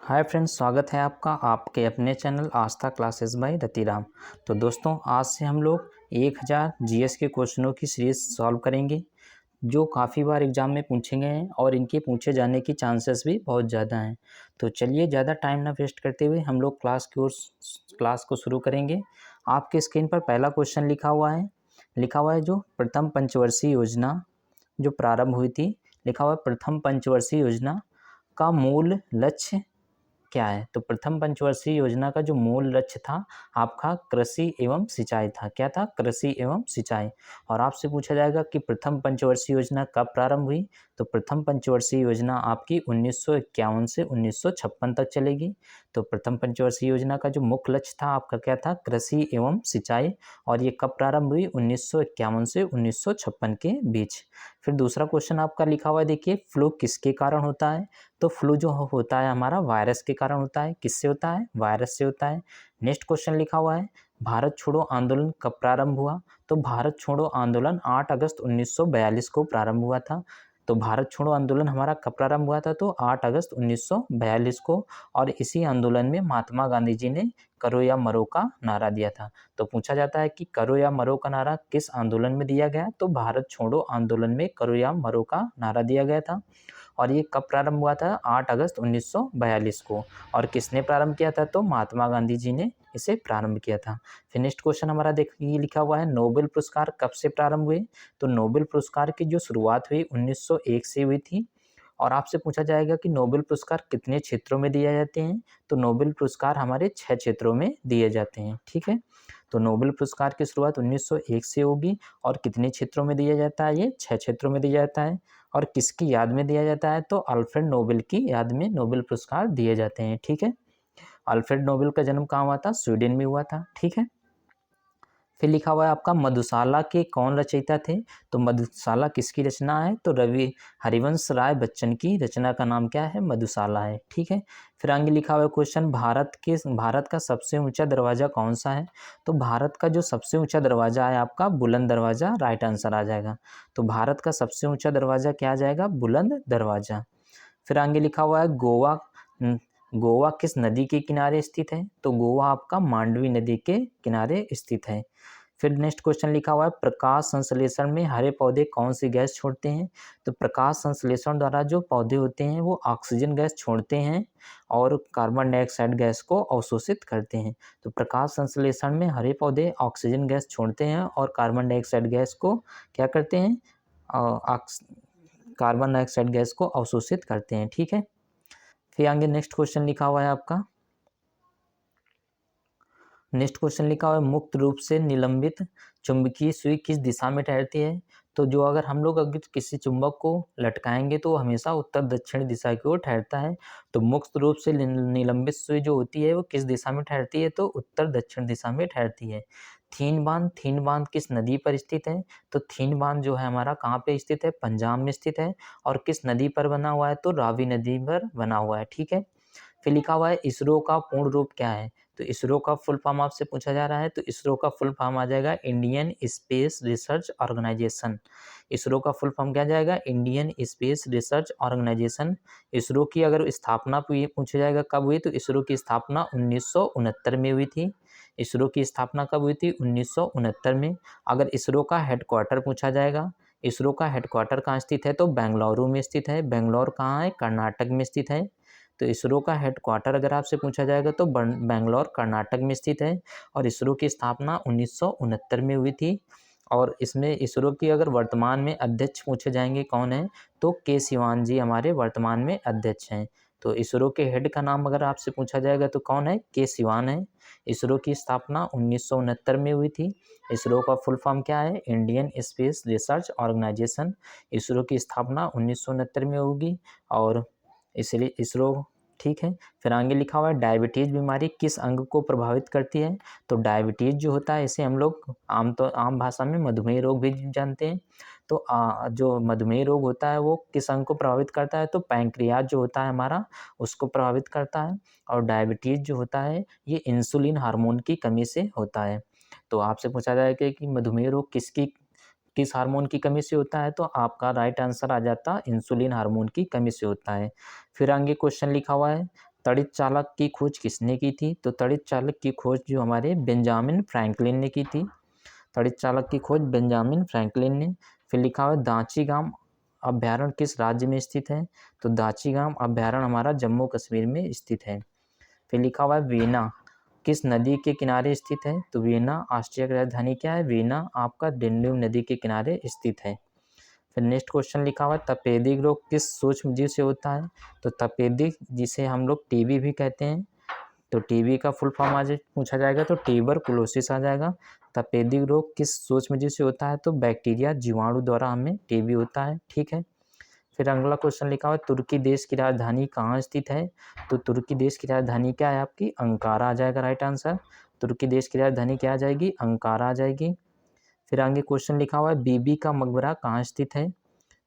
Hi friends, स्वागत है आपका आपके अपने चैनल आस्था क्लासेस बाय रतिराम। तो दोस्तों, आज से हम लोग 1000 जीएस के क्वेश्चनों की सीरीज सॉल्व करेंगे जो काफ़ी बार एग्जाम में पूछे गए हैं और इनके पूछे जाने की चांसेस भी बहुत ज़्यादा हैं। तो चलिए ज़्यादा टाइम ना वेस्ट करते हुए हम लोग क्लास को शुरू करेंगे। आपके स्क्रीन पर पहला क्वेश्चन लिखा हुआ है जो प्रथम पंचवर्षीय योजना जो प्रारंभ हुई थी। लिखा हुआ है प्रथम पंचवर्षीय योजना का मूल लक्ष्य क्या है। तो प्रथम पंचवर्षीय योजना का जो मूल लक्ष्य था आपका कृषि एवं सिंचाई था। क्या था? कृषि एवं सिंचाई। और आपसे पूछा जाएगा कि प्रथम पंचवर्षीय योजना कब प्रारंभ हुई। तो प्रथम पंचवर्षीय योजना आपकी 1951 से 1956 तक चलेगी। तो प्रथम पंचवर्षीय योजना का जो मुख्य लक्ष्य था आपका क्या था? कृषि एवं सिंचाई। और ये कब प्रारंभ हुई? 1951 से 1956 के बीच। फिर दूसरा क्वेश्चन आपका लिखा हुआ है, देखिए, फ्लू किसके कारण होता है। तो फ्लू जो होता है हमारा वायरस के कारण होता है। किससे होता है? वायरस से होता है। नेक्स्ट क्वेश्चन लिखा हुआ है, भारत छोड़ो आंदोलन कब प्रारंभ हुआ। तो भारत छोड़ो आंदोलन 8 अगस्त 1942 को प्रारंभ हुआ था। तो भारत छोड़ो आंदोलन हमारा कब प्रारंभ हुआ था? तो 8 अगस्त 1942 को। और इसी आंदोलन में महात्मा गांधी जी ने करो या मरो का नारा दिया था। तो पूछा जाता है कि करो या मरो का नारा किस आंदोलन में दिया गया। तो भारत छोड़ो आंदोलन में करो या मरो का नारा दिया गया था। और ये कब प्रारंभ हुआ था? 8 अगस्त 1942 को। और किसने प्रारंभ किया था? तो महात्मा गांधी जी ने इसे प्रारंभ किया था। फिर नेक्स्ट क्वेश्चन हमारा देखिए, लिखा हुआ है नोबेल पुरस्कार कब से प्रारंभ हुए। तो नोबेल पुरस्कार की जो शुरुआत हुई 1901 से हुई थी। और आपसे पूछा जाएगा कि नोबेल पुरस्कार कितने क्षेत्रों में दिए जाते हैं। तो नोबेल पुरस्कार हमारे 6 क्षेत्रों में दिए जाते हैं। ठीक है, तो नोबेल पुरस्कार की शुरुआत 1901 से होगी। और कितने क्षेत्रों में दिया जाता है? ये 6 क्षेत्रों में दिया जाता है। और किसकी याद में दिया जाता है? तो अल्फ्रेड नोबेल की याद में नोबेल पुरस्कार दिए जाते हैं। ठीक है, अल्फ्रेड नोबेल का जन्म कहाँ हुआ था? स्वीडन में हुआ था। ठीक है, फिर लिखा हुआ है आपका मधुशाला के कौन रचयिता थे। तो मधुशाला किसकी रचना है? तो रवि हरिवंश राय बच्चन की रचना का नाम क्या है? मधुशाला है। ठीक है, फिर आगे लिखा हुआ है क्वेश्चन, भारत का सबसे ऊंचा दरवाजा कौन सा है। तो भारत का जो सबसे ऊंचा दरवाजा है आपका बुलंद दरवाजा राइट आंसर आ जाएगा। तो भारत का सबसे ऊंचा दरवाजा क्या आ जाएगा? बुलंद दरवाजा। फिर आगे लिखा हुआ है गोवा किस नदी के किनारे स्थित है। तो गोवा आपका मांडवी नदी के किनारे स्थित है। फिर नेक्स्ट क्वेश्चन लिखा हुआ है प्रकाश संश्लेषण में हरे पौधे कौन सी गैस छोड़ते हैं। तो प्रकाश संश्लेषण द्वारा जो पौधे होते हैं वो ऑक्सीजन गैस छोड़ते हैं और कार्बन डाइऑक्साइड गैस को अवशोषित करते हैं। तो प्रकाश संश्लेषण में हरे पौधे ऑक्सीजन गैस छोड़ते हैं और कार्बन डाइऑक्साइड गैस को क्या करते हैं? कार्बन डाइऑक्साइड गैस को अवशोषित करते हैं। ठीक है, फिर आगे नेक्स्ट क्वेश्चन लिखा हुआ है आपका, नेक्स्ट क्वेश्चन लिखा हुआ है मुक्त रूप से निलंबित चुंबकीय सुई किस दिशा में ठहरती है। तो जो अगर किसी चुंबक को लटकाएंगे तो वो हमेशा उत्तर दक्षिण दिशा की ओर ठहरता है। तो मुक्त रूप से निलंबित सुई जो होती है वो किस दिशा में ठहरती है? तो उत्तर दक्षिण दिशा में ठहरती है। थीन बांध किस नदी पर स्थित है। तो थीन बांध जो है हमारा कहाँ पे स्थित है? पंजाब में स्थित है। और किस नदी पर बना हुआ है? तो रावी नदी पर बना हुआ है। ठीक है, फिर लिखा हुआ है इसरो का पूर्ण रूप क्या है। तो इसरो का फुल फॉर्म आपसे पूछा जा रहा है। तो इसरो का फुल फॉर्म आ जाएगा Indian space research organisation. ISRO का फुल फॉर्म क्या जाएगा? Indian space research organisation. ISRO की अगर स्थापना पूछा जाएगा कब हुई। तो इसरो की स्थापना 1969 में हुई थी। इसरो की स्थापना कब हुई थी? 1969 में। अगर इसरो का हेडक्वार्टर पूछा जाएगा, इसरो का हेडक्वार्टर कहाँ स्थित है? तो बेंगलुरु में स्थित है। बेंगलोर कहाँ है? कर्नाटक में स्थित है। तो इसरो का हेडक्वार्टर अगर आपसे पूछा जाएगा तो बेंगलोर कर्नाटक में स्थित है। और इसरो की स्थापना 1969 में हुई थी। और इसमें इसरो की अगर वर्तमान में अध्यक्ष पूछे जाएंगे कौन है, तो के सिवान जी हमारे वर्तमान में अध्यक्ष हैं। तो इसरो के हेड का नाम अगर आपसे पूछा जाएगा तो कौन है? के सिवान है। इसरो की स्थापना 1969 में हुई थी। इसरो का फुल फॉर्म क्या है? Indian space research organisation. ISRO की स्थापना 1969 में होगी। और इसलिए इसरो, ठीक है। फिर आगे लिखा हुआ है डायबिटीज बीमारी किस अंग को प्रभावित करती है। तो डायबिटीज जो होता है इसे हम लोग आम भाषा में मधुमेह रोग भी जानते हैं। तो जो मधुमेह रोग होता है वो किस अंग को प्रभावित करता है। तो पैंक्रियाज जो होता है हमारा उसको प्रभावित करता है। और डायबिटीज जो होता है ये इंसुलिन हार्मोन की कमी से होता है। तो आपसे पूछा जाएगा कि मधुमेह रोग किस हार्मोन की कमी से होता है। तो आपका राइट आंसर आ जाता इंसुलिन हार्मोन की कमी से होता है। फिर आगे क्वेश्चन लिखा हुआ है तड़ित चालक की खोज किसने की थी? तो तड़ित चालक की खोज जो हमारे बेंजामिन फ्रैंकलिन ने की थी। तड़ित चालक की खोज बेंजामिन फ्रैंकलिन ने। फिर लिखा हुआ है दाची गांव अभ्यारण्य किस राज्य में स्थित है? तो दाची गांव अभ्यारण्य हमारा जम्मू कश्मीर में स्थित है। फिर लिखा हुआ है वीना किस नदी के किनारे स्थित है? तो वीना ऑस्ट्रिया की राजधानी क्या है? वीना आपका डेन्यूब नदी के किनारे स्थित है। फिर नेक्स्ट क्वेश्चन लिखा हुआ है तपेदिक रोग किस सूक्ष्म जीव से होता है? तो तपेदिक जिसे हम लोग टीबी भी कहते हैं, तो टीबी का फुल फॉर्म आज पूछा जाएगा तो ट्यूबरकुलोसिस आ जाएगा। तपेदिक रोग किस सूक्ष्मजीव से होता है? तो बैक्टीरिया जीवाणु द्वारा हमें टीबी होता है। ठीक है। फिर अगला क्वेश्चन लिखा हुआ है तुर्की देश की राजधानी कहाँ स्थित है? तो तुर्की देश की राजधानी क्या है आपकी? अंकारा आ जाएगा राइट आंसर। तुर्की देश की राजधानी क्या आ जाएगी? अंकारा आ जाएगी। फिर आगे क्वेश्चन लिखा हुआ है बीबी का मकबरा कहाँ स्थित है?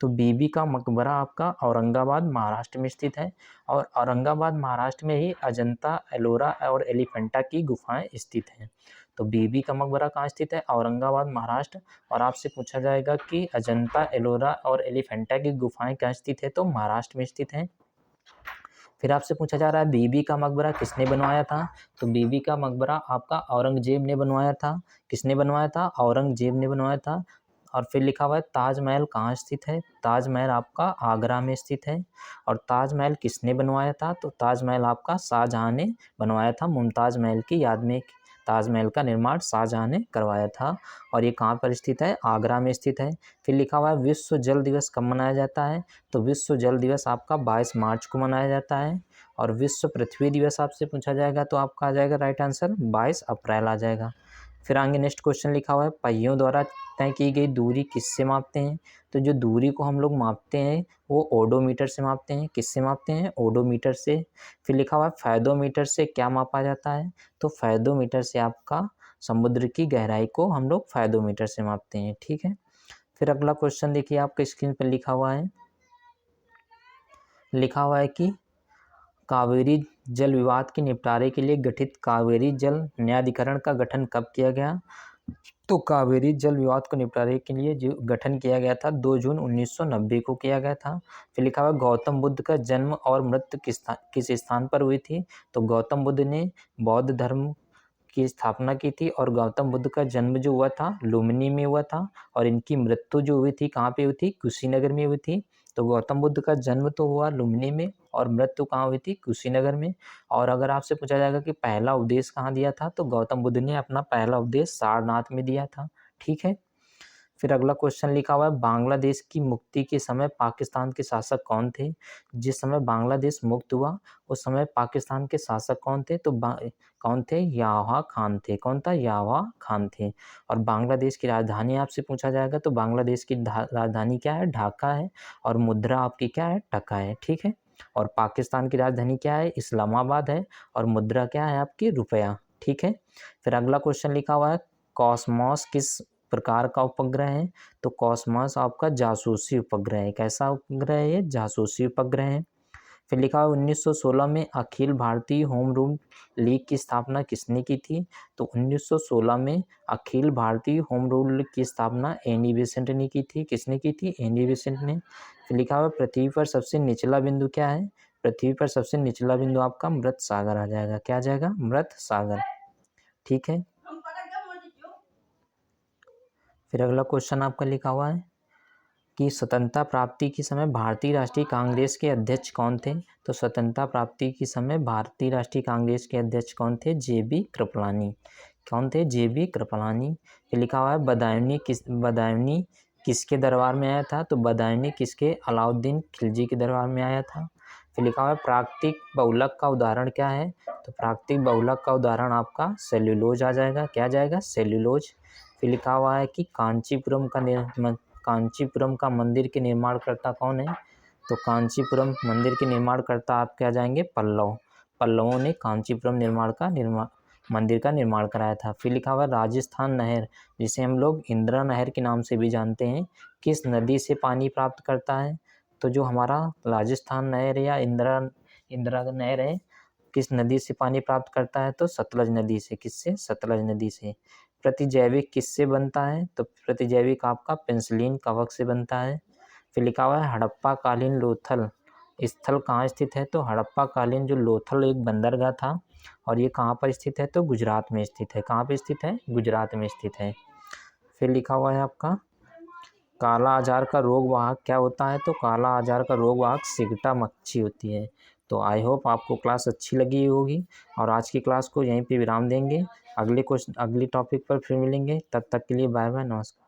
तो बीबी का मकबरा आपका औरंगाबाद महाराष्ट्र में स्थित है और औरंगाबाद महाराष्ट्र में ही अजंता एलोरा और एलिफेंटा की गुफाएं स्थित हैं। तो बीबी का मकबरा कहाँ स्थित है? औरंगाबाद महाराष्ट्र। और आपसे पूछा जाएगा कि अजंता एलोरा और एलिफेंटा की गुफाएं कहाँ स्थित है? तो महाराष्ट्र में स्थित हैं। फिर आपसे पूछा जा रहा है बीबी का मकबरा किसने बनवाया था? तो बीबी का मकबरा आपका औरंगजेब ने बनवाया था। किसने बनवाया था? औरंगजेब ने बनवाया था। और फिर लिखा हुआ है ताजमहल कहाँ स्थित है? ताजमहल आपका आगरा में स्थित है। और ताजमहल किसने बनवाया था? तो ताजमहल आपका शाहजहां ने बनवाया था। मुमताज महल की याद में ताजमहल का निर्माण शाहजहां ने करवाया था और ये कहाँ पर स्थित है? आगरा में स्थित है। फिर लिखा हुआ है विश्व जल दिवस कब मनाया जाता है? तो विश्व जल दिवस आपका 22 मार्च को मनाया जाता है। और विश्व पृथ्वी दिवस आपसे पूछा जाएगा तो आपका आ जाएगा राइट आंसर 22 अप्रैल आ जाएगा। फिर आगे नेक्स्ट क्वेश्चन लिखा हुआ है पहियों द्वारा तय की गई दूरी किससे मापते हैं? तो जो दूरी को हम लोग मापते हैं वो ओडोमीटर से मापते हैं। किससे मापते हैं? ओडोमीटर से। फिर लिखा हुआ है फैदोमीटर से क्या मापा जाता है? तो फैदोमीटर से आपका समुद्र की गहराई को हम लोग फैदोमीटर से मापते हैं। ठीक है। फिर अगला क्वेश्चन देखिए आपके स्क्रीन पर लिखा हुआ है कि कावेरी जल विवाद के निपटारे के लिए गठित कावेरी जल न्यायाधिकरण का गठन कब किया गया? तो कावेरी जल विवाद को निपटारे के लिए जो गठन किया गया था 2 जून 1990 को किया गया था। फिर लिखा हुआ गौतम बुद्ध का जन्म और मृत्यु किस स्थान पर हुई थी? तो गौतम बुद्ध ने बौद्ध धर्म की स्थापना की थी और गौतम बुद्ध का जन्म जो हुआ था लुम्बिनी में हुआ था और इनकी मृत्यु जो हुई थी कहाँ पे हुई थी? कुशीनगर में हुई थी। तो गौतम बुद्ध का जन्म तो हुआ लुम्बिनी में और मृत्यु कहाँ हुई थी? कुशीनगर में। और अगर आपसे पूछा जाएगा कि पहला उपदेश कहाँ दिया था तो गौतम बुद्ध ने अपना पहला उपदेश सारनाथ में दिया था। ठीक है। फिर अगला क्वेश्चन लिखा हुआ है बांग्लादेश की मुक्ति के समय पाकिस्तान के शासक कौन थे? जिस समय बांग्लादेश मुक्त हुआ उस समय पाकिस्तान के शासक कौन थे? तो कौन थे? याह्या खान थे। कौन था? याह्या खान थे। और बांग्लादेश की राजधानी आपसे पूछा जाएगा तो बांग्लादेश की राजधानी क्या है? ढाका है। और मुद्रा आपकी क्या है? टका है। ठीक है। और पाकिस्तान की राजधानी क्या है? इस्लामाबाद है। और मुद्रा क्या है आपकी? रुपया। ठीक है। फिर अगला क्वेश्चन लिखा हुआ है कॉस्मोस किस प्रकार का उपग्रह है? तो कॉस्मोस आपका जासूसी उपग्रह है। कैसा उपग्रह है ये? जासूसी उपग्रह है। फिर लिखा है 1916 में Akhil Bharatiya home rule league की स्थापना किसने की थी? तो 1916 में Akhil Bharatiya home rule league की स्थापना एनी बेसेंट ने की थी। किसने की थी? एनी बेसेंट ने। फिर लिखा हुआ पृथ्वी पर सबसे निचला बिंदु क्या है? पृथ्वी पर सबसे निचला बिंदु आपका मृत सागर आ जाएगा। क्या आ जाएगा? मृत सागर। ठीक है। फिर अगला क्वेश्चन आपका लिखा हुआ है कि स्वतंत्रता प्राप्ति के समय भारतीय राष्ट्रीय कांग्रेस के अध्यक्ष कौन थे? तो स्वतंत्रता प्राप्ति के समय भारतीय राष्ट्रीय कांग्रेस के अध्यक्ष कौन थे? जेबी कृपलानी। कौन थे? जेबी कृपलानी। फिर लिखा हुआ है बदायूंनी किसके दरबार में आया था? तो बदायूंनी किसके? अलाउद्दीन खिलजी के दरबार में आया था। फिर लिखा हुआ है प्राकृतिक बहुलक का उदाहरण क्या है? तो प्राकृतिक बहुलक का उदाहरण आपका सेल्यूलोज आ जाएगा। क्या आ जाएगा? सेल्यूलोज। फिर लिखा हुआ है कि कांचीपुरम का मंदिर के निर्माणकर्ता कौन है? तो कांचीपुरम मंदिर के निर्माणकर्ता आप क्या जाएंगे? पल्लवों ने कांचीपुरम मंदिर का निर्माण कराया था। फिर लिखा हुआ राजस्थान नहर जिसे हम लोग इंदिरा नहर के नाम से भी जानते हैं किस नदी से पानी प्राप्त करता है? तो जो हमारा राजस्थान नहर या इंदिरा नहर है किस नदी से पानी प्राप्त करता है? तो सतलज नदी से। किससे? सतलज नदी से। प्रतिजैविक किससे बनता है? तो प्रतिजैविक आपका पेंसिलिन कवक से बनता है। फिर लिखा हुआ है हड़प्पा कालीन लोथल स्थल कहाँ स्थित है, तो हड़प्पा कालीन जो लोथल एक बंदरगाह था, और ये कहाँ पर स्थित है, तो गुजरात में स्थित है। कहाँ पे स्थित है, गुजरात में स्थित है। फिर लिखा हुआ है आपका काला आजार का रोग वाहक क्या होता है, तो काला आजार का रोग वाहक सिगटा मच्छी होती है। तो आई होप आपको क्लास अच्छी लगी होगी, और आज की क्लास को यहीं पे विराम देंगे। अगले टॉपिक पर फिर मिलेंगे, तब तक के लिए बाय बाय, नमस्कार।